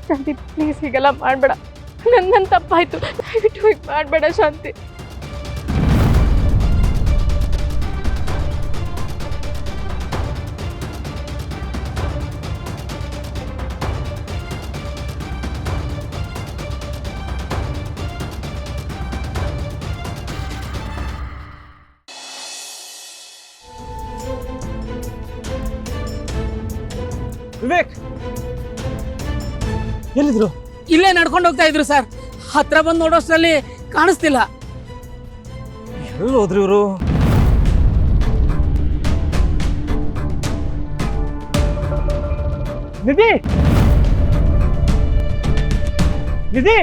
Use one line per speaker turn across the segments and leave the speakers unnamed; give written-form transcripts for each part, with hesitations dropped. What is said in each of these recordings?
ಶಾಂತಿ please ಹೀಗೆಲ್ಲ ಮಾಡಬೇಡ. ನನ್ನ ತಪ್ಪಾಯ್ತು, ದಯವಿಟ್ಟು ಹೀಗೆ ಮಾಡಬೇಡ ಶಾಂತಿ.
ವಿವೇಕ್ ಎಲ್ಲಿದ್ರು?
ಇಲ್ಲೇ ನಡ್ಕೊಂಡು ಹೋಗ್ತಾ ಇದ್ರು ಸರ್. ಹತ್ರ ಬಂದು ನೋಡೋಷ್ಟರಲ್ಲಿ ಕಾಣಿಸ್ತಿಲ್ಲ.
ಎಲ್ಲಿ ಹೋದ್ರು ಇವರು? ನಿಧಿ ನಿಧಿ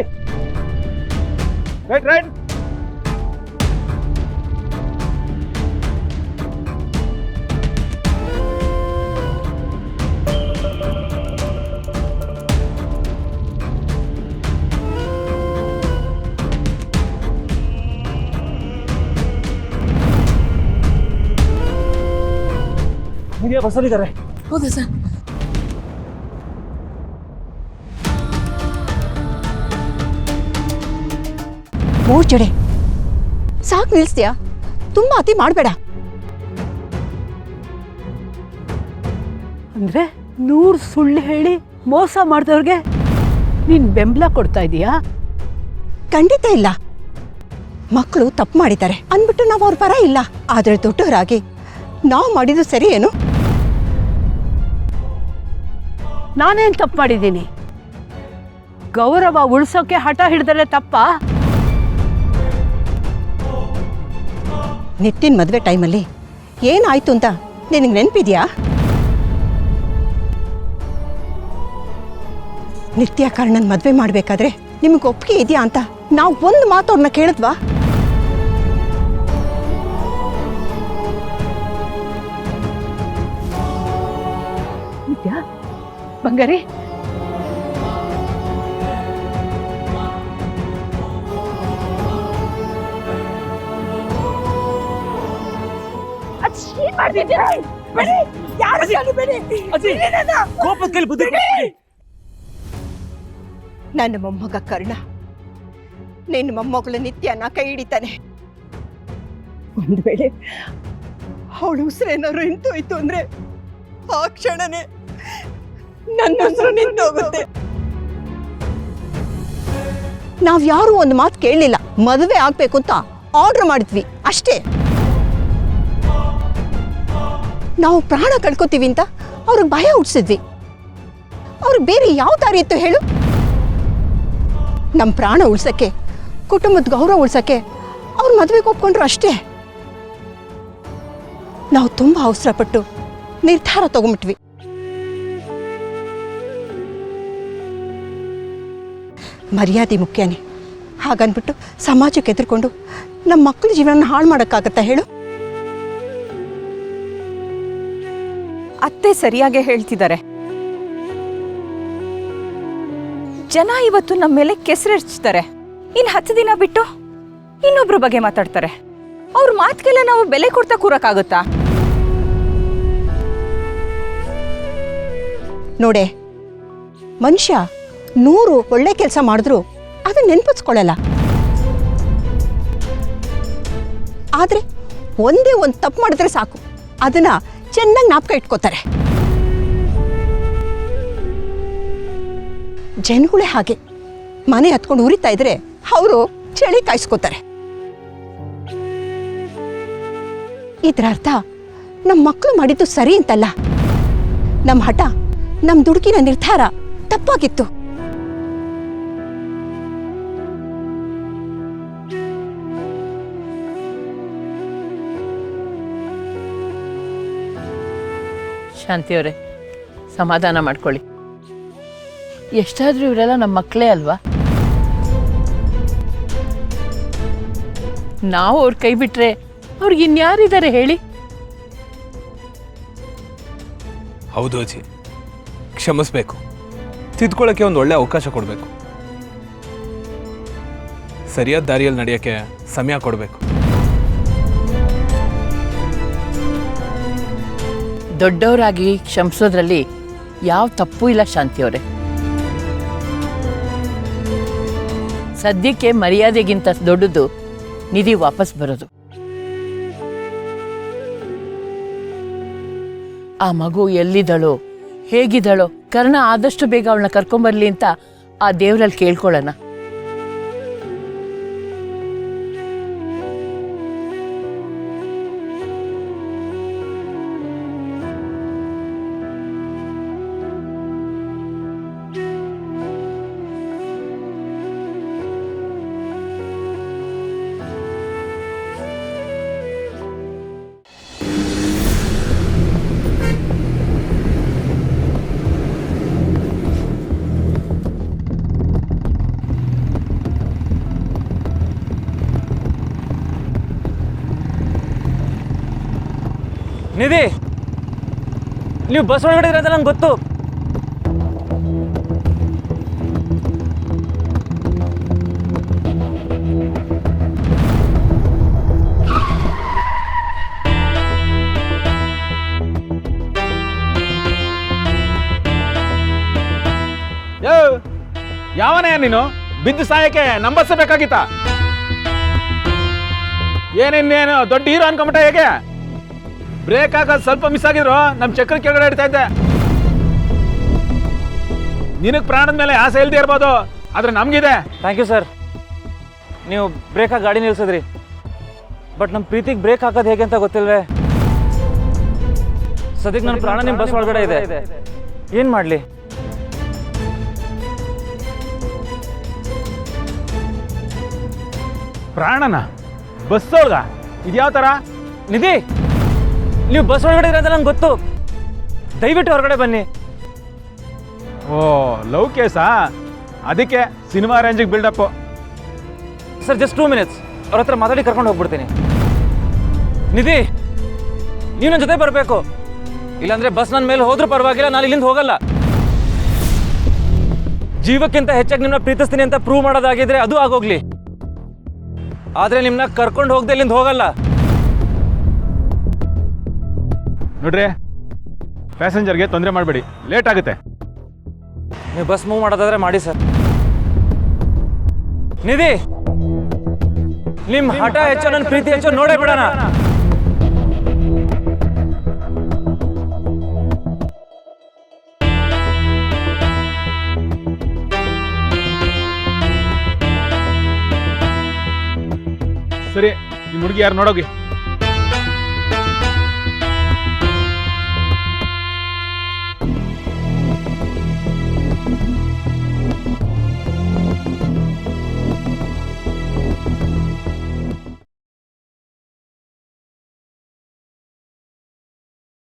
ರೈಟ್ ರೈಟ್. ನಿಮಗೆ ಬಸರಿದ್ದಾರೆ.
ಹೌದಾ ಸರ್?
ಮೂರ್ ಜಡೆ ಸಾಕು, ನಿಲ್ಸ್ತೀಯಾ? ತುಂಬಾ ಅತಿ ಮಾಡಬೇಡ.
ಅಂದ್ರೆ 100 ಸುಳ್ಳು ಹೇಳಿ ಮೋಸ ಮಾಡಿದವ್ರಿಗೆ ನೀನ್ ಬೆಂಬಲ ಕೊಡ್ತಾ ಇದೀಯಾ?
ಖಂಡಿತ ಇಲ್ಲ. ಮಕ್ಕಳು ತಪ್ಪು ಮಾಡಿದ್ದಾರೆ ಅಂದ್ಬಿಟ್ಟು ನಾವು ಅವ್ರ ಪರ ಇಲ್ಲ. ಆದ್ರೆ ದೊಡ್ಡವರಾಗಿ ನಾವು ಮಾಡಿದ್ದು ಸರಿ ಏನು?
ನಾನೇನ್ ತಪ್ಪು ಮಾಡಿದ್ದೀನಿ? ಗೌರವ ಉಳಿಸೋಕೆ ಹಠ ಹಿಡಿದರೆ ತಪ್ಪಾ?
ನಿತಿನ್ ಮದುವೆ ಟೈಮಲ್ಲಿ ಏನಾಯ್ತು ಅಂತ ನಿನಗೆ ನೆನಪಿದ್ಯಾ? ನಿತ್ಯ ಕರ್ಣನ್ ಮದುವೆ ಮಾಡ್ಬೇಕಾದ್ರೆ ನಿಮ್ಗೆ ಒಪ್ಪಿಗೆ ಇದೆಯಾ ಅಂತ ನಾವು ಒಂದು ಮಾತು ಅವ್ರನ್ನ ಕೇಳಿದ್ವಾ?
ನಿತ್ಯ ಬಂಗಾರಿ, ನನ್ನ ಮೊಮ್ಮಗ ಕರ್ಣ ನಿನ್ನ ಮೊಮ್ಮಗಳು ನಿತ್ಯನ ಕೈ ಹಿಡಿತಾನೆ. ಒಂದು ವೇಳೆ ಅವಳು ಉಸಿರೇನಾದ್ರು ನಿಂತೋಯ್ತು ಅಂದ್ರೆ ಆ ಕ್ಷಣನೇ ನನ್ನ ಉಸಿರು ನಿಂತೋಗುತ್ತೆ. ನಾವ್ಯಾರು ಒಂದು ಮಾತು ಕೇಳಲಿಲ್ಲ. ಮದುವೆ ಆಗ್ಬೇಕು ಅಂತ ಆರ್ಡರ್ ಮಾಡಿದ್ವಿ ಅಷ್ಟೇ. ನಾವು ಪ್ರಾಣ ಕಳ್ಕೊತೀವಿ ಅಂತ ಅವ್ರಿಗೆ ಭಯ ಹುಟ್ಟಿಸಿದ್ವಿ. ಅವ್ರಿಗೆ ಬೇರೆ ಯಾವ ದಾರಿ ಇತ್ತು ಹೇಳು? ನಮ್ಮ ಪ್ರಾಣ ಉಳ್ಸಕ್ಕೆ, ಕುಟುಂಬದ ಗೌರವ ಉಳ್ಸಕ್ಕೆ ಅವ್ರ ಮದುವೆಗೆ ಒಪ್ಕೊಂಡ್ರು ಅಷ್ಟೇ. ನಾವು ತುಂಬಾ ಅವಸರಪಟ್ಟು ನಿರ್ಧಾರ ತಗೊಂಬಿಟ್ವಿ. ಮರ್ಯಾದೆ ಮುಖ್ಯನೇ. ಹಾಗನ್ಬಿಟ್ಟು ಸಮಾಜಕ್ಕೆ ಎದುರ್ಕೊಂಡು ನಮ್ಮ ಮಕ್ಕಳ ಜೀವನ ಹಾಳು ಮಾಡೋಕ್ಕಾಗತ್ತಾ ಹೇಳು?
ಅತ್ತೆ ಸರಿಯಾಗೇ ಹೇಳ್ತಿದ್ದಾರೆ. ಜನ ಇವತ್ತು ನಮ್ಮ ಮೇಲೆ ಕೆಸರೆರ್ಚ್ತಾರೆ. ಇನ್ನು 10 ದಿನ ಬಿಟ್ಟು ಇನ್ನೊಬ್ರ ಬಗ್ಗೆ ಮಾತಾಡ್ತಾರೆ. ಅವ್ರ ಮಾತಿಗೆಲ್ಲ ನಾವು ಬೆಲೆ ಕೊಡ್ತಾ ಕೂರಕ್ಕಾಗುತ್ತಾ?
ನೋಡೆ, ಮನುಷ್ಯ 100 ಒಳ್ಳೆ ಕೆಲಸ ಮಾಡಿದ್ರು ಅದನ್ನ ನೆನ್ಪಿಸ್ಕೊಳ್ಳಲ್ಲ. ಆದ್ರೆ ಒಂದೇ ಒಂದು ತಪ್ಪು ಮಾಡಿದ್ರೆ ಸಾಕು, ಅದನ್ನ ಚೆನ್ನಾಗಿ ಜ್ಞಾಪಕ ಇಟ್ಕೋತಾರೆ. ಜನಗಳೇ ಹಾಗೆ. ಮನೆ ಹತ್ಕೊಂಡು ಉರಿತಾ ಇದ್ರೆ ಅವರು ಚಳಿ ಕಾಯಿಸ್ಕೋತಾರೆ. ಇದರ ಅರ್ಥ ನಮ್ಮ ಮಕ್ಕಳು ಮಾಡಿದ್ದು ಸರಿ ಅಂತಲ್ಲ. ನಮ್ಮ ಹಠ, ನಮ್ಮ ದುಡುಕಿನ ನಿರ್ಧಾರ ತಪ್ಪಾಗಿತ್ತು.
ಶಾಂತಿಯವರೇ, ಸಮಾಧಾನ ಮಾಡ್ಕೊಳ್ಳಿ. ಎಷ್ಟಾದ್ರೂ ಇವರೆಲ್ಲ ನಮ್ಮ ಮಕ್ಕಳೇ ಅಲ್ವಾ? ನಾವು ಅವ್ರ ಕೈ ಬಿಟ್ರೆ ಅವ್ರಿಗೆ ಇನ್ಯಾರಿದ್ದಾರೆ ಹೇಳಿ?
ಹೌದು ಅಜ್ಜಿ, ಕ್ಷಮಿಸ್ಬೇಕು. ತಿದ್ಕೊಳ್ಳೋಕ್ಕೆ ಒಂದು ಒಳ್ಳೆ ಅವಕಾಶ ಕೊಡಬೇಕು. ಸರಿಯಾದ ದಾರಿಯಲ್ಲಿ ನಡೆಯೋಕ್ಕೆ ಸಮಯ ಕೊಡಬೇಕು.
ದೊಡ್ಡವರಾಗಿ ಕ್ಷಮಿಸೋದ್ರಲ್ಲಿ ಯಾವ ತಪ್ಪು ಇಲ್ಲ ಶಾಂತಿಯವರೇ. ಸದ್ಯಕ್ಕೆ ಮರ್ಯಾದೆಗಿಂತ ದೊಡ್ಡದು ನಿಧಿ ವಾಪಸ್ ಬರೋದು. ಆ ಮಗು ಎಲ್ಲಿದ್ದಾಳೋ ಹೇಗಿದ್ದಾಳೋ ಕರ್ಣ ಆದಷ್ಟು ಬೇಗ ಅವಳನ್ನ ಕರ್ಕೊಂಬರ್ಲಿ ಅಂತ ಆ ದೇವರಲ್ಲಿ ಕೇಳ್ಕೊಳ್ಳೋಣ.
ನಿಧಿ, ನೀವು ಬಸ್ ಒಳಗಡೆ ಇರೋದು ನಂಗೆ ಗೊತ್ತು.
ಯಾವನೇ ನೀನು? ಬಿದ್ದು ಸಾಯಕ್ಕೆ ನಂಬರ್ಸ ಬೇಕಾಗಿತ್ತ? ಏನೇನೇನು ದೊಡ್ಡ ಹೀರೋ ಅನ್ಕೊಂಬಿಟ್ಟ ಹೇಗೆ? ಬ್ರೇಕ್ ಹಾಕೋದು ಸ್ವಲ್ಪ ಮಿಸ್ ಆಗಿದ್ರು ನಮ್ಮ ಚಕ್ರ ಕೆಳಗಡೆ ಇಡ್ತಾ ಇದ್ದೆ. ನಿನಗೆ ಪ್ರಾಣದ ಮೇಲೆ ಆಸೆ ಇಲ್ದೇ ಇರ್ಬೋದು, ಆದ್ರೆ ನಮ್ಗಿದೆ.
Thank you sir. ನೀವು ಬ್ರೇಕ್ ಹಾಕಿ ಗಾಡಿ ನಿಲ್ಸಿದ್ರಿ, ಬಟ್ ನಮ್ಮ ಪ್ರೀತಿಗೆ ಬ್ರೇಕ್ ಹಾಕೋದು ಹೇಗೆ ಅಂತ ಗೊತ್ತಿಲ್ವೇ? ಸದ್ಯಕ್ಕೆ ನನ್ನ ಪ್ರಾಣ ನಿಮ್ಮ ಬಸ್ ಒಳಗಡೆ ಇದೆ, ಏನು ಮಾಡಲಿ?
ಪ್ರಾಣನ ಬಸ್ ಒಳಗ? ಇದ್ಯಾವ ಥರ?
ನಿಧಿ, ನೀವು ಬಸ್ ಒಳಗಡೆ ಇರೋದು ನಂಗೆ ಗೊತ್ತು. ದಯವಿಟ್ಟು ಹೊರಗಡೆ ಬನ್ನಿ.
ಓ, ಲವ್ ಕೇಸಾ? ಅದಕ್ಕೆ ಸಿನಿಮಾ ರೇಂಜಿಗೆ ಬಿಲ್ಡಪ್.
ಸರ್, ಜಸ್ಟ್ 2 ಮಿನಿಟ್ಸ್, ಅವ್ರ ಹತ್ರ ಮಾತಾಡಿ ಕರ್ಕೊಂಡು ಹೋಗ್ಬಿಡ್ತೀನಿ. ನಿಧಿ, ನೀವು ನನ್ನ ಜೊತೆ ಬರಬೇಕು, ಇಲ್ಲಾಂದ್ರೆ ಬಸ್ ನನ್ನ ಮೇಲೆ ಹೋದ್ರೂ ಪರವಾಗಿಲ್ಲ, ನಾನು ಇಲ್ಲಿಂದ ಹೋಗಲ್ಲ. ಜೀವಕ್ಕಿಂತ ಹೆಚ್ಚಾಗಿ ನಿಮ್ಮನ್ನ ಪ್ರೀತಿಸ್ತೀನಿ ಅಂತ ಪ್ರೂವ್ ಮಾಡೋದಾಗಿದ್ರೆ ಅದು ಆಗೋಗ್ಲಿ, ಆದ್ರೆ ನಿಮ್ಮನ್ನ ಕರ್ಕೊಂಡು ಹೋಗದೆ ಇಲ್ಲಿಂದ ಹೋಗಲ್ಲ.
ನೋಡ್ರಿ, ಪ್ಯಾಸೆಂಜರ್ಗೆ ತೊಂದರೆ ಮಾಡಬೇಡಿ, ಲೇಟ್ ಆಗುತ್ತೆ.
ನೀವು ಬಸ್ ಮೂವ್ ಮಾಡೋದಾದ್ರೆ ಮಾಡಿ ಸರ್. ನಿಧಿ, ನಿಮ್ಮ ಹಠ ಹೆಚ್ಚೋ ನನ್ನ ಪ್ರೀತಿ ಹೆಚ್ಚೋ ನೋಡೇ ಬಿಡೋಣ.
ಸರಿ, ನಿಮ್ಮ ಹುಡುಗಿ ಯಾರು ನೋಡೋಗಿ.